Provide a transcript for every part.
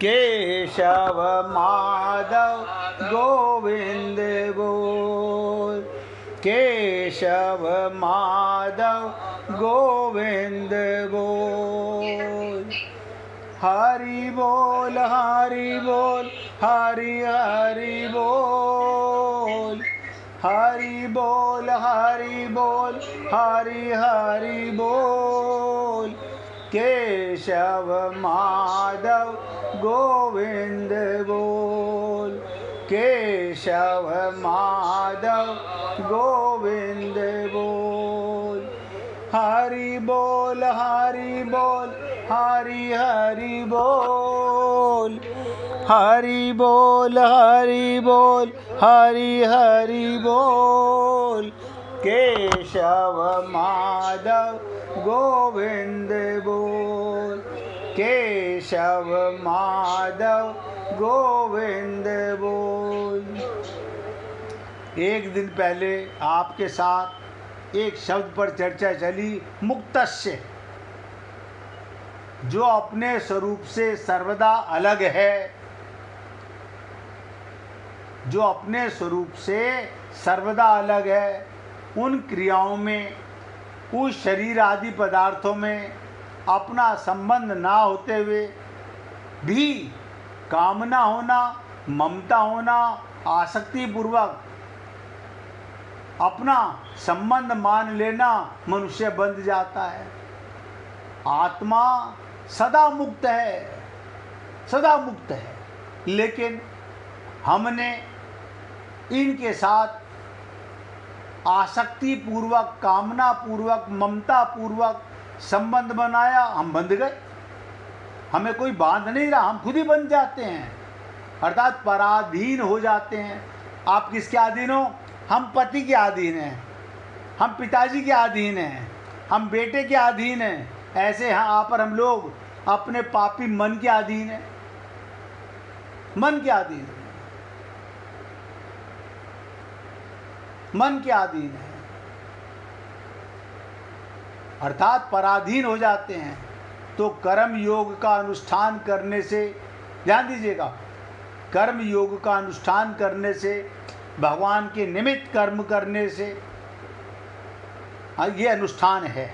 केशव माधव गोविंद बोल, केशव माधव गोविंद बोल। हरि बोल हरि बोल हरि हरि बोल, हरि बोल हरि बोल हरि हरि बोल। केशव माधव गोविंद बोल, केशव माधव गोविंद बोल। हरि बोल हरि बोल हरि हरि बोल, हरि बोल हरि बोल हरि हरि बोल। केशव माधव गोविंद बोल, केशव माधव गोविंद बोल। एक दिन पहले आपके साथ एक शब्द पर चर्चा चली, मुक्तस्य, जो अपने स्वरूप से सर्वदा अलग है, जो अपने स्वरूप से सर्वदा अलग है। उन क्रियाओं में, उस शरीर आदि पदार्थों में अपना संबंध ना होते हुए भी कामना होना, ममता होना, आसक्ति पूर्वक अपना संबंध मान लेना मनुष्य बंध जाता है। आत्मा सदा मुक्त है, सदा मुक्त है, लेकिन हमने इनके साथ आसक्ति पूर्वक, कामना पूर्वक, ममता पूर्वक संबंध बनाया, हम बंध गए। हमें कोई बांध नहीं रहा, हम खुद ही बंध जाते हैं, अर्थात पराधीन हो जाते हैं। आप किसके अधीन हो? हम पति के अधीन हैं, हम पिताजी के अधीन हैं, हम बेटे के अधीन हैं। ऐसे यहाँ पर हम लोग अपने पापी मन के अधीन हैं, मन के अधीन हैं, मन के अधीन है, अर्थात पराधीन हो जाते हैं। तो कर्म योग का अनुष्ठान करने से, ध्यान दीजिएगा, कर्म योग का अनुष्ठान करने से, भगवान के निमित्त कर्म करने से, ये अनुष्ठान है।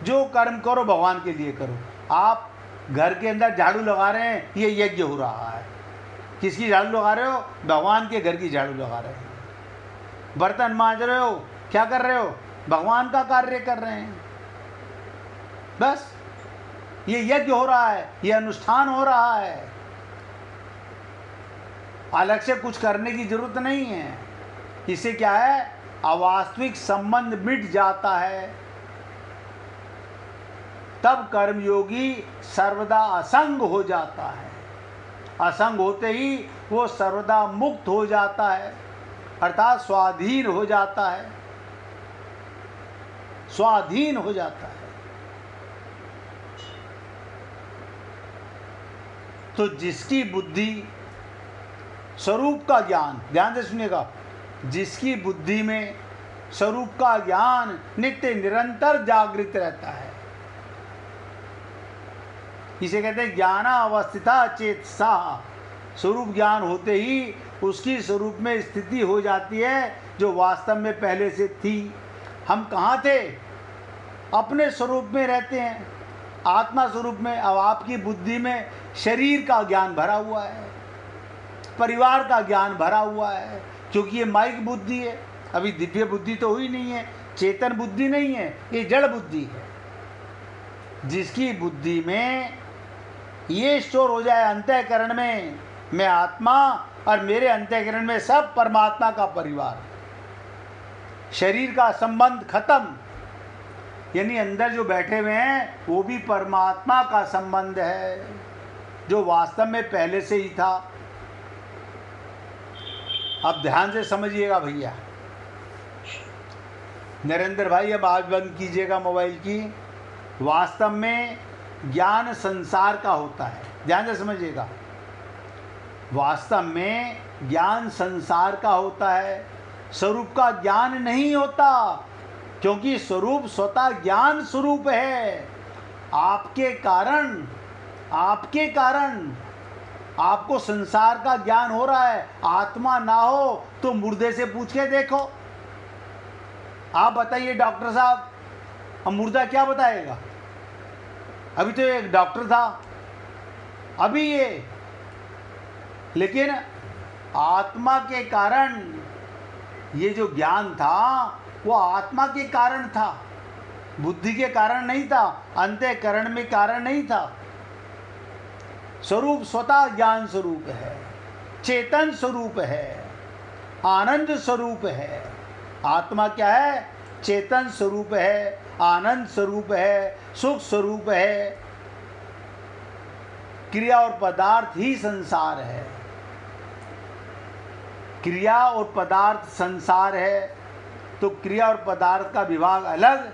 जो कर्म करो भगवान के लिए करो। आप घर के अंदर झाड़ू लगा रहे हैं, ये यज्ञ हो रहा है। किसकी झाड़ू लगा रहे हो? भगवान के घर की झाड़ू लगा रहे हैं। बर्तन मांज रहे हो, क्या कर रहे हो? भगवान का कार्य कर रहे हैं। बस ये यज्ञ हो रहा है, ये अनुष्ठान हो रहा है, अलग से कुछ करने की जरूरत नहीं है। इससे क्या है? अवास्तविक संबंध मिट जाता है। तब कर्मयोगी सर्वदा असंग हो जाता है। असंग होते ही वो सर्वदा मुक्त हो जाता है, अर्थात स्वाधीन हो जाता है, स्वाधीन हो जाता है। तो जिसकी बुद्धि स्वरूप का ज्ञान, ध्यान से सुनिएगा, जिसकी बुद्धि में स्वरूप का ज्ञान नित्य निरंतर जागृत रहता है, इसे कहते हैं ज्ञानावस्थिता चेतसा। स्वरूप ज्ञान होते ही उसकी स्वरूप में स्थिति हो जाती है जो वास्तव में पहले से थी। हम कहाँ थे? अपने स्वरूप में रहते हैं, आत्मा स्वरूप में। अब आपकी बुद्धि में शरीर का ज्ञान भरा हुआ है, परिवार का ज्ञान भरा हुआ है, क्योंकि ये माइक बुद्धि है। अभी दिव्य बुद्धि तो हुई नहीं है, चेतन बुद्धि नहीं है, ये जड़ बुद्धि है। जिसकी बुद्धि में ये स्टोर हो जाए अंतःकरण में, मैं आत्मा और मेरे अंतःकरण में सब परमात्मा का परिवार, शरीर का संबंध खत्म, यानी अंदर जो बैठे हुए हैं वो भी परमात्मा का संबंध है, जो वास्तव में पहले से ही था। अब ध्यान से समझिएगा भैया, नरेंद्र भाई, अब आवाज बंद कीजिएगा मोबाइल की। वास्तव में ज्ञान संसार का होता है, ध्यान से समझिएगा। वास्तव में ज्ञान संसार का होता है, स्वरूप का ज्ञान नहीं होता, क्योंकि स्वरूप स्वतः ज्ञान स्वरूप है। आपके कारण आपके कारण आपको संसार का ज्ञान हो रहा है। आत्मा ना हो तो मुर्दे से पूछ के देखो। आप बताइए डॉक्टर साहब, अब मुर्दा क्या बताएगा? अभी तो एक डॉक्टर था, अभी ये, लेकिन आत्मा के कारण ये जो ज्ञान था वो आत्मा के कारण था, बुद्धि के कारण नहीं था, अंतःकरण में कारण नहीं था। स्वरूप स्वतः ज्ञान स्वरूप है, चेतन स्वरूप है, आनंद स्वरूप है। आत्मा क्या है? चेतन स्वरूप है, आनंद स्वरूप है, सुख स्वरूप है। क्रिया और पदार्थ ही संसार है। क्रिया और पदार्थ संसार है, तो क्रिया और पदार्थ का विभाग अलग,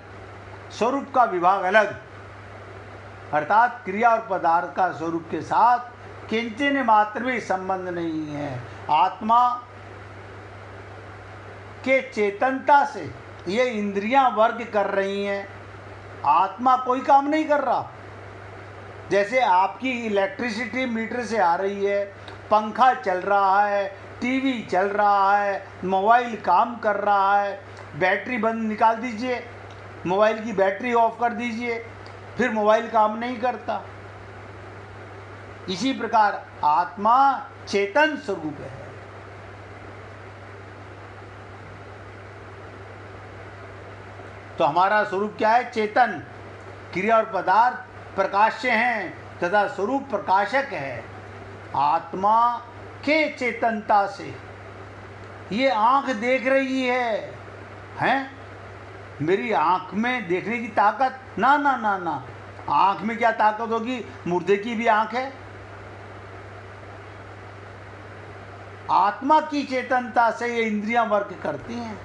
स्वरूप का विभाग अलग। अर्थात क्रिया और पदार्थ का स्वरूप के साथ किंचन मात्र भी संबंध नहीं है। आत्मा के चेतनता से ये इंद्रियां वर्ग कर रही हैं, आत्मा कोई काम नहीं कर रहा। जैसे आपकी इलेक्ट्रिसिटी मीटर से आ रही है, पंखा चल रहा है, टीवी चल रहा है, मोबाइल काम कर रहा है, बैटरी बंद निकाल दीजिए, मोबाइल की बैटरी ऑफ कर दीजिए, फिर मोबाइल काम नहीं करता। इसी प्रकार आत्मा चेतन स्वरूप है। तो हमारा स्वरूप क्या है? चेतन। क्रिया और पदार्थ प्रकाश्य हैं तथा स्वरूप प्रकाशक है। आत्मा के चेतनता से ये आंख देख रही है, हैं? मेरी आंख में देखने की ताकत ना ना ना ना, आंख में क्या ताकत होगी? मुर्दे की भी आंख है। आत्मा की चेतनता से ये इंद्रियां वर्क करती हैं।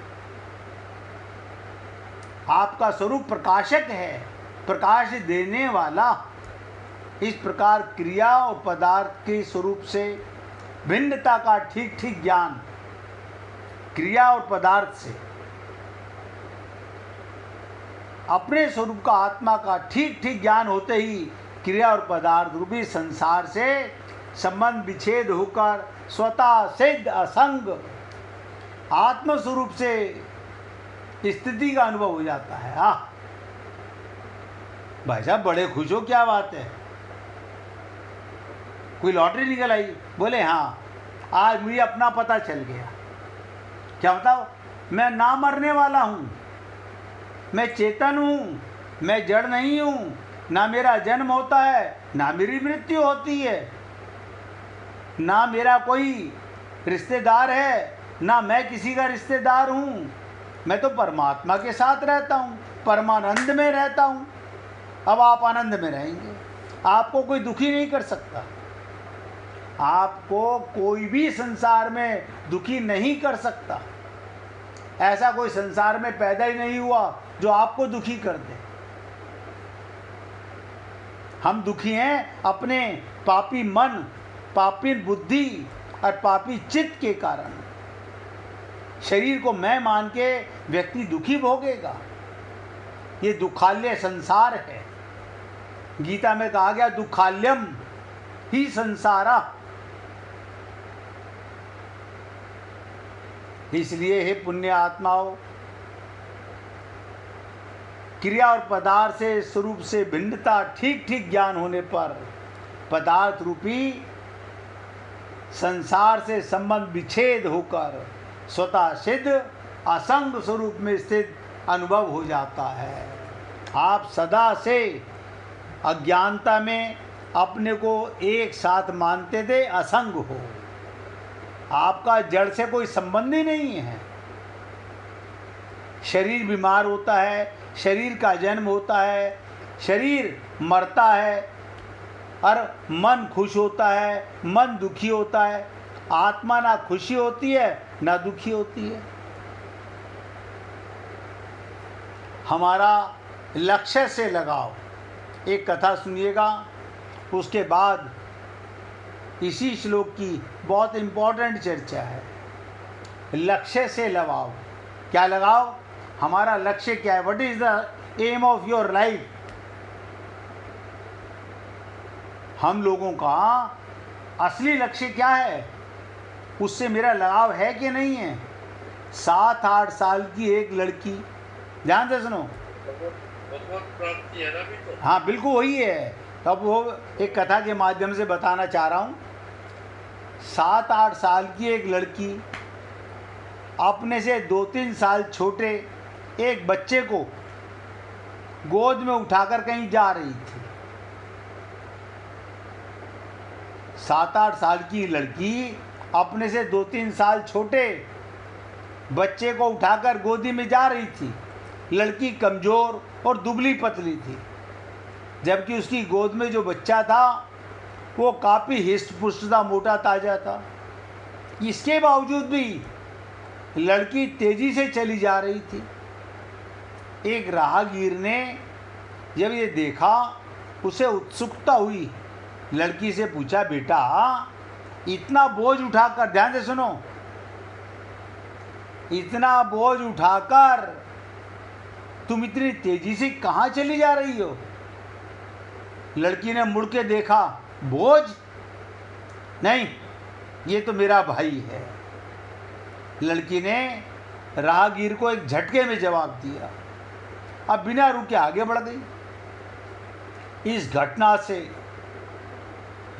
आपका स्वरूप प्रकाशक है, प्रकाश देने वाला। इस प्रकार क्रिया और पदार्थ के स्वरूप से भिन्नता का ठीक ठीक ज्ञान क्रिया और पदार्थ से, अपने स्वरूप का आत्मा का ठीक ठीक ज्ञान होते ही क्रिया और पदार्थ रूपी संसार से संबंध विच्छेद होकर स्वतः सिद्ध असंग आत्म स्वरूप से स्थिति का अनुभव हो जाता है। भाई साहब बड़े खुश हो, क्या बात है? कोई लॉटरी निकल आई? बोले हाँ, आज मुझे अपना पता चल गया। क्या बताओ? मैं ना मरने वाला हूँ, मैं चेतन हूँ, मैं जड़ नहीं हूँ, ना मेरा जन्म होता है ना मेरी मृत्यु होती है, ना मेरा कोई रिश्तेदार है ना मैं किसी का रिश्तेदार हूँ। मैं तो परमात्मा के साथ रहता हूँ, परमानंद में रहता हूँ। अब आप आनंद में रहेंगे, आपको कोई दुखी नहीं कर सकता, आपको कोई भी संसार में दुखी नहीं कर सकता। ऐसा कोई संसार में पैदा ही नहीं हुआ जो आपको दुखी कर दे। हम दुखी हैं अपने पापी मन, पापी बुद्धि और पापी चित्त के कारण। शरीर को मैं मान के व्यक्ति दुखी भोगेगा। ये दुखाल्य संसार है। गीता में कहा गया दुखाल्यम ही संसारा। इसलिए हे पुण्य आत्माओं, क्रिया और पदार्थ से स्वरूप से भिन्नता ठीक ठीक ज्ञान होने पर पदार्थ रूपी संसार से संबंध विच्छेद होकर स्वतः सिद्ध असंग स्वरूप में स्थित अनुभव हो जाता है। आप सदा से अज्ञानता में अपने को एक साथ मानते थे, असंग हो। आपका जड़ से कोई संबंध ही नहीं है। शरीर बीमार होता है, शरीर का जन्म होता है, शरीर मरता है, और मन खुश होता है, मन दुखी होता है। आत्मा ना खुशी होती है ना दुखी होती है। हमारा लक्ष्य से लगाओ। एक कथा सुनिएगा, उसके बाद इसी श्लोक की बहुत इम्पोर्टेंट चर्चा है। लक्ष्य से लगाओ। क्या लगाओ? हमारा लक्ष्य क्या है? What is the aim of your life? हम लोगों का असली लक्ष्य क्या है, उससे मेरा लगाव है कि नहीं है। 7-8 साल की एक लड़की, ध्यान से सुनो, भगवत प्राप्ति है ना भी तो। हाँ बिल्कुल वही है। तब वो एक कथा के माध्यम से बताना चाह रहा हूँ। 7-8 साल की एक लड़की अपने से 2-3 साल छोटे एक बच्चे को गोद में उठाकर कहीं जा रही थी। 7-8 साल की लड़की अपने से 2-3 साल छोटे बच्चे को उठाकर गोदी में जा रही थी। लड़की कमज़ोर और दुबली पतली थी, जबकि उसकी गोद में जो बच्चा था वो काफ़ी हिस्ट पुष्ट था, मोटा ताज़ा था। इसके बावजूद भी लड़की तेज़ी से चली जा रही थी। एक राहगीर ने जब ये देखा, उसे उत्सुकता हुई, लड़की से पूछा, बेटा इतना बोझ उठाकर, ध्यान से सुनो, इतना बोझ उठाकर तुम इतनी तेजी से कहाँ चली जा रही हो? लड़की ने मुड़ के देखा, बोझ नहीं, ये तो मेरा भाई है। लड़की ने राहगीर को एक झटके में जवाब दिया। अब बिना रुके आगे बढ़ गई। इस घटना से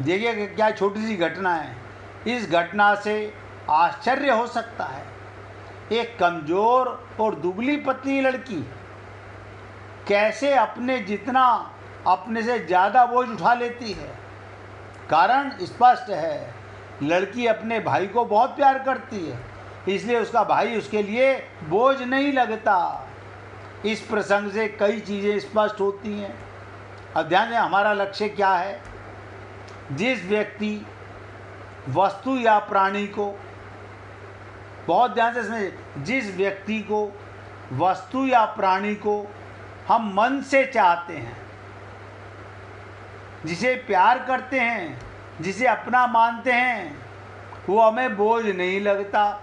देखिए क्या छोटी सी घटना है, इस घटना से आश्चर्य हो सकता है। एक कमज़ोर और दुबली पतली लड़की कैसे अपने से ज़्यादा बोझ उठा लेती है। कारण स्पष्ट है, लड़की अपने भाई को बहुत प्यार करती है, इसलिए उसका भाई उसके लिए बोझ नहीं लगता। इस प्रसंग से कई चीज़ें स्पष्ट होती हैं। अब ध्यान दें, हमारा लक्ष्य क्या है। जिस व्यक्ति, वस्तु या प्राणी को, बहुत ध्यान से समझें, जिस व्यक्ति को, वस्तु या प्राणी को हम मन से चाहते हैं, जिसे प्यार करते हैं, जिसे अपना मानते हैं, वो हमें बोझ नहीं लगता।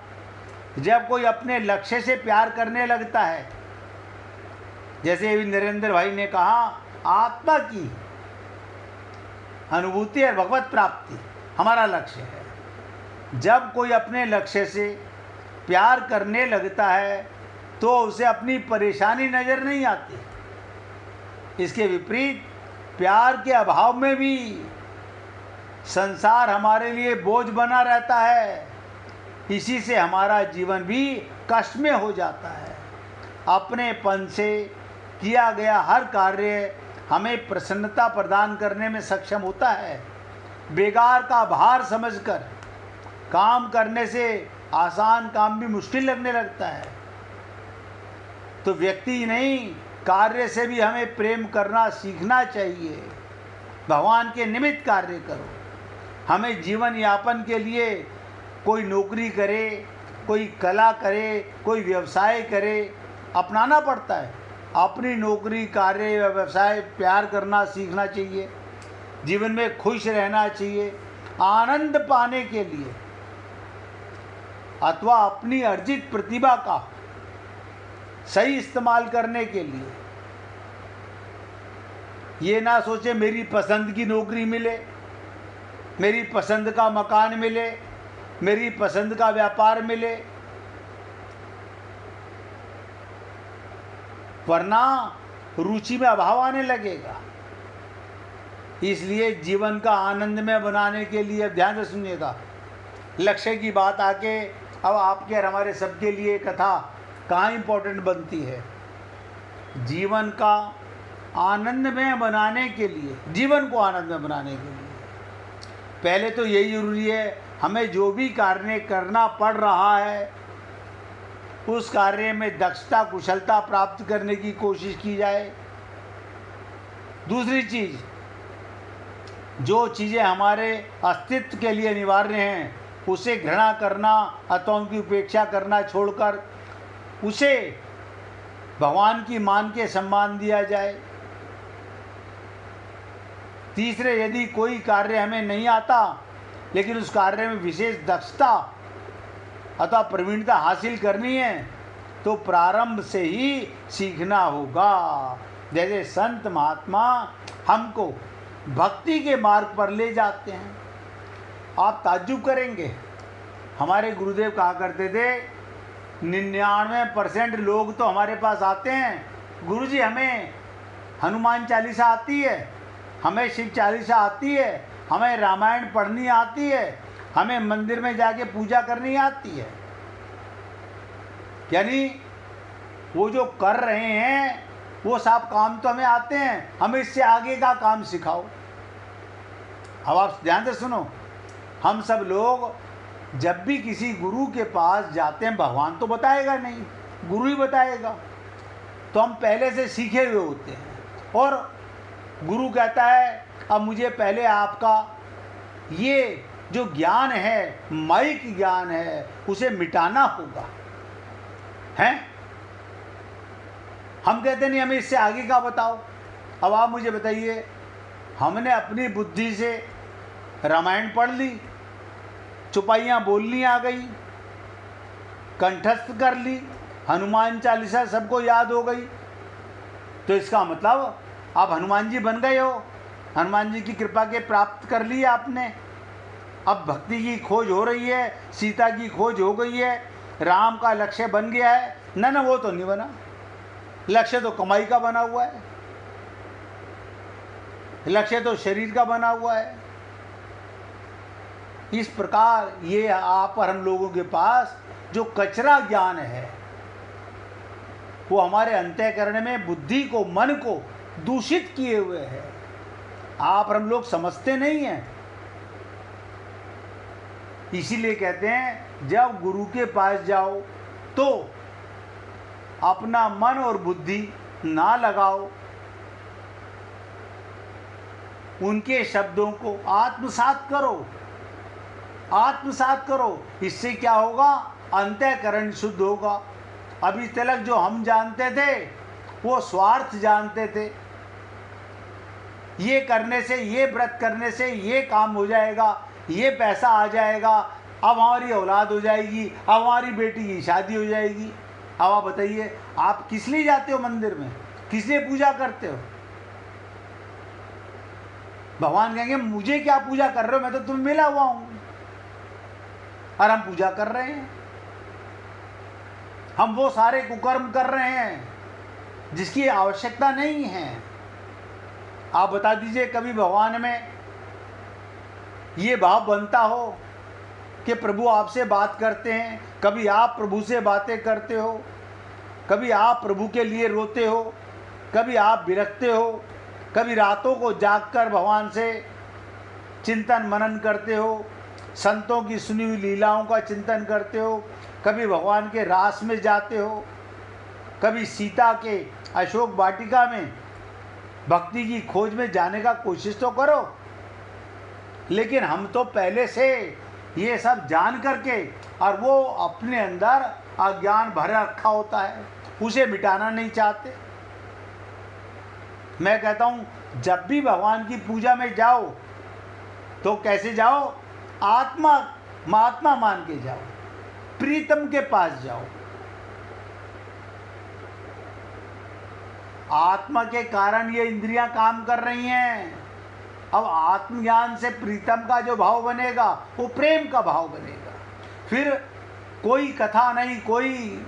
जब कोई अपने लक्ष्य से प्यार करने लगता है, जैसे अभी नरेंद्र भाई ने कहा, आत्मा की अनुभूति और भगवत प्राप्ति हमारा लक्ष्य है। जब कोई अपने लक्ष्य से प्यार करने लगता है तो उसे अपनी परेशानी नज़र नहीं आती। इसके विपरीत प्यार के अभाव में भी संसार हमारे लिए बोझ बना रहता है। इसी से हमारा जीवन भी कष्ट में हो जाता है। अपनेपन से किया गया हर कार्य हमें प्रसन्नता प्रदान करने में सक्षम होता है। बेकार का भार समझकर काम करने से आसान काम भी मुश्किल लगने लगता है। तो व्यक्ति नहीं, कार्य से भी हमें प्रेम करना सीखना चाहिए। भगवान के निमित्त कार्य करो। हमें जीवन यापन के लिए कोई नौकरी करे, कोई कला करे, कोई व्यवसाय करे, अपनाना पड़ता है। अपनी नौकरी, कार्य या व्यवसाय प्यार करना सीखना चाहिए। जीवन में खुश रहना चाहिए, आनंद पाने के लिए, अथवा अपनी अर्जित प्रतिभा का सही इस्तेमाल करने के लिए। ये ना सोचे मेरी पसंद की नौकरी मिले, मेरी पसंद का मकान मिले, मेरी पसंद का व्यापार मिले, वरना रुचि में अभाव आने लगेगा। इसलिए जीवन का आनंदमय बनाने के लिए ध्यान से सुनिएगा। लक्ष्य की बात आके अब आपके और हमारे सबके लिए कथा कहाँ इम्पोर्टेंट बनती है। जीवन का आनंदमय बनाने के लिए, जीवन को आनंदमय बनाने के लिए पहले तो यही ज़रूरी है, हमें जो भी कार्य करना पड़ रहा है उस कार्य में दक्षता, कुशलता प्राप्त करने की कोशिश की जाए। दूसरी चीज़, जो चीज़ें हमारे अस्तित्व के लिए अनिवार्य हैं उसे घृणा करना अथवा उनकी उपेक्षा करना छोड़कर उसे भगवान की मान के सम्मान दिया जाए। तीसरे, यदि कोई कार्य हमें नहीं आता लेकिन उस कार्य में विशेष दक्षता अथवा प्रवीणता हासिल करनी है तो प्रारंभ से ही सीखना होगा। जैसे संत महात्मा हमको भक्ति के मार्ग पर ले जाते हैं। आप ताज्जुब करेंगे, हमारे गुरुदेव कहा करते थे 99% लोग तो हमारे पास आते हैं, गुरुजी हमें हनुमान चालीसा आती है, हमें शिव चालीसा आती है, हमें रामायण पढ़नी आती है, हमें मंदिर में जाके पूजा करनी आती है। यानी वो जो कर रहे हैं वो सब काम तो हमें आते हैं, हमें इससे आगे का काम सिखाओ। अब आप ध्यान से सुनो, हम सब लोग जब भी किसी गुरु के पास जाते हैं, भगवान तो बताएगा नहीं, गुरु ही बताएगा, तो हम पहले से सीखे हुए होते हैं। और गुरु कहता है अब मुझे पहले आपका ये जो ज्ञान है, माइक ज्ञान है, उसे मिटाना होगा, हैं? हम कहते नहीं हमें इससे आगे का बताओ। अब आप मुझे बताइए, हमने अपनी बुद्धि से रामायण पढ़ ली, चौपाइयाँ बोलनी आ गई, कंठस्थ कर ली, हनुमान चालीसा सबको याद हो गई, तो इसका मतलब आप हनुमान जी बन गए हो, हनुमान जी की कृपा के प्राप्त कर ली आपने। अब भक्ति की खोज हो रही है, सीता की खोज हो गई है, राम का लक्ष्य बन गया है। ना वो तो नहीं बना, लक्ष्य तो कमाई का बना हुआ है, लक्ष्य तो शरीर का बना हुआ है। इस प्रकार ये आप और हम लोगों के पास जो कचरा ज्ञान है वो हमारे अंतःकरण में बुद्धि को, मन को दूषित किए हुए है। आप और हम लोग समझते नहीं हैं। इसीलिए कहते हैं जब गुरु के पास जाओ तो अपना मन और बुद्धि ना लगाओ, उनके शब्दों को आत्मसात करो, आत्मसात करो। इससे क्या होगा? अंतःकरण शुद्ध होगा। अभी तक जो हम जानते थे वो स्वार्थ जानते थे, ये करने से, ये व्रत करने से ये काम हो जाएगा, ये पैसा आ जाएगा, अब हमारी औलाद हो जाएगी, अब हमारी बेटी की शादी हो जाएगी। अब आप बताइए, आप किस लिए जाते हो मंदिर में, किस लिए पूजा करते हो? भगवान कहेंगे मुझे क्या पूजा कर रहे हो, मैं तो तुम्हें मिला हुआ हूं और हम पूजा कर रहे हैं। हम वो सारे कुकर्म कर रहे हैं जिसकी आवश्यकता नहीं है। आप बता दीजिए कभी भगवान में ये भाव बनता हो कि प्रभु आपसे बात करते हैं, कभी आप प्रभु से बातें करते हो, कभी आप प्रभु के लिए रोते हो, कभी आप विरक्ते हो, कभी रातों को जागकर भगवान से चिंतन मनन करते हो, संतों की सुनी हुई लीलाओं का चिंतन करते हो, कभी भगवान के रास में जाते हो, कभी सीता के अशोक वाटिका में भक्ति की खोज में जाने का कोशिश तो करो। लेकिन हम तो पहले से ये सब जान करके, और वो अपने अंदर अज्ञान भरा रखा होता है, उसे मिटाना नहीं चाहते। मैं कहता हूँ जब भी भगवान की पूजा में जाओ तो कैसे जाओ? आत्मा महात्मा मान के जाओ, प्रीतम के पास जाओ। आत्मा के कारण ये इंद्रियां काम कर रही हैं। अब आत्मज्ञान से प्रीतम का जो भाव बनेगा वो प्रेम का भाव बनेगा। फिर कोई कथा नहीं, कोई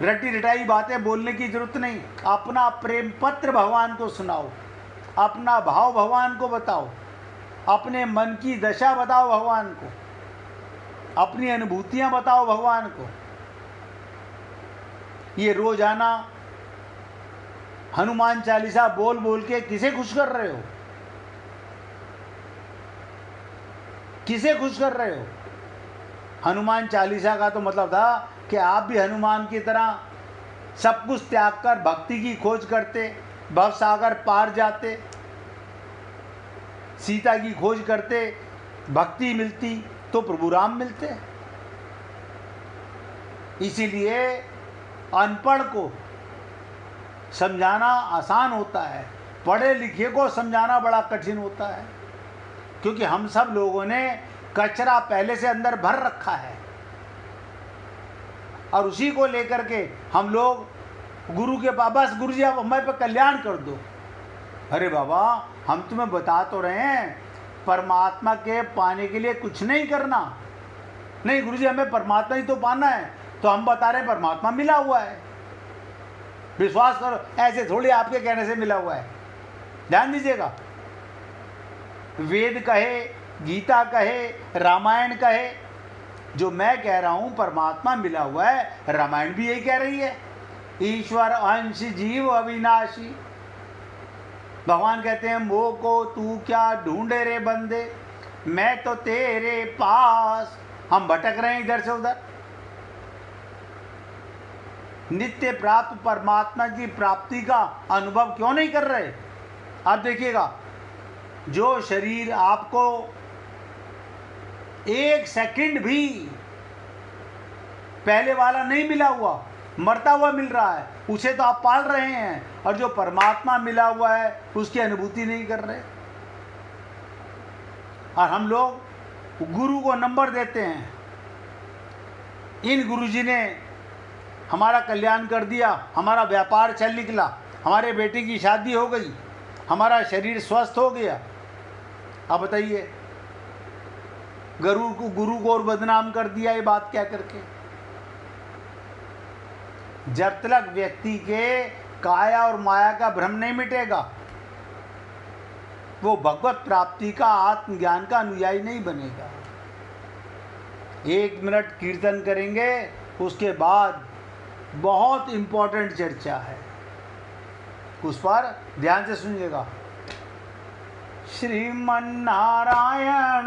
रटी रटाई बातें बोलने की जरूरत नहीं। अपना प्रेम पत्र भगवान को सुनाओ, अपना भाव भगवान को बताओ, अपने मन की दशा बताओ भगवान को, अपनी अनुभूतियां बताओ भगवान को। ये रोजाना हनुमान चालीसा बोल बोल के किसे खुश कर रहे हो? किसे खुश कर रहे हो? हनुमान चालीसा का तो मतलब था कि आप भी हनुमान की तरह सब कुछ त्याग कर भक्ति की खोज करते, भवसागर पार जाते, सीता की खोज करते, भक्ति मिलती तो प्रभु राम मिलते। इसीलिए अनपढ़ को समझाना आसान होता है, पढ़े लिखे को समझाना बड़ा कठिन होता है, क्योंकि हम सब लोगों ने कचरा पहले से अंदर भर रखा है और उसी को लेकर के हम लोग गुरु के पास, बस गुरु जी आप हमारे पर कल्याण कर दो, अरे बाबा, हम तुम्हें बता तो रहे हैं परमात्मा के पाने के लिए कुछ नहीं करना। नहीं गुरुजी, हमें परमात्मा ही तो पाना है। तो हम बता रहे हैं परमात्मा मिला हुआ है, विश्वास करो। ऐसे थोड़ी आपके कहने से मिला हुआ है, ध्यान दीजिएगा। वेद कहे, गीता कहे, रामायण कहे, जो मैं कह रहा हूं परमात्मा मिला हुआ है, रामायण भी यही कह रही है। ईश्वर अंश जीव अविनाशी। भगवान कहते हैं मोह को तू क्या ढूंढे रे बंदे, मैं तो तेरे पास। हम भटक रहे हैं इधर से उधर। नित्य प्राप्त परमात्मा की प्राप्ति का अनुभव क्यों नहीं कर रहे? आप देखिएगा, जो शरीर आपको एक सेकंड भी पहले वाला नहीं मिला हुआ, मरता हुआ मिल रहा है, उसे तो आप पाल रहे हैं। और जो परमात्मा मिला हुआ है उसकी अनुभूति नहीं कर रहे। और हम लोग गुरु को नंबर देते हैं। इन गुरुजी ने हमारा कल्याण कर दिया, हमारा व्यापार चल निकला, हमारे बेटे की शादी हो गई, हमारा शरीर स्वस्थ हो गया। अब बताइए, गुरु को और बदनाम कर दिया ये बात क्या करके? जब तक व्यक्ति के काया और माया का भ्रम नहीं मिटेगा, वो भगवत प्राप्ति का, आत्मज्ञान का अनुयायी नहीं बनेगा। 1 मिनट कीर्तन करेंगे, उसके बाद बहुत इंपॉर्टेंट चर्चा है, उस पर ध्यान से सुनिएगा। श्रीमन नारायण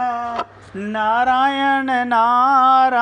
नारायण नारायण।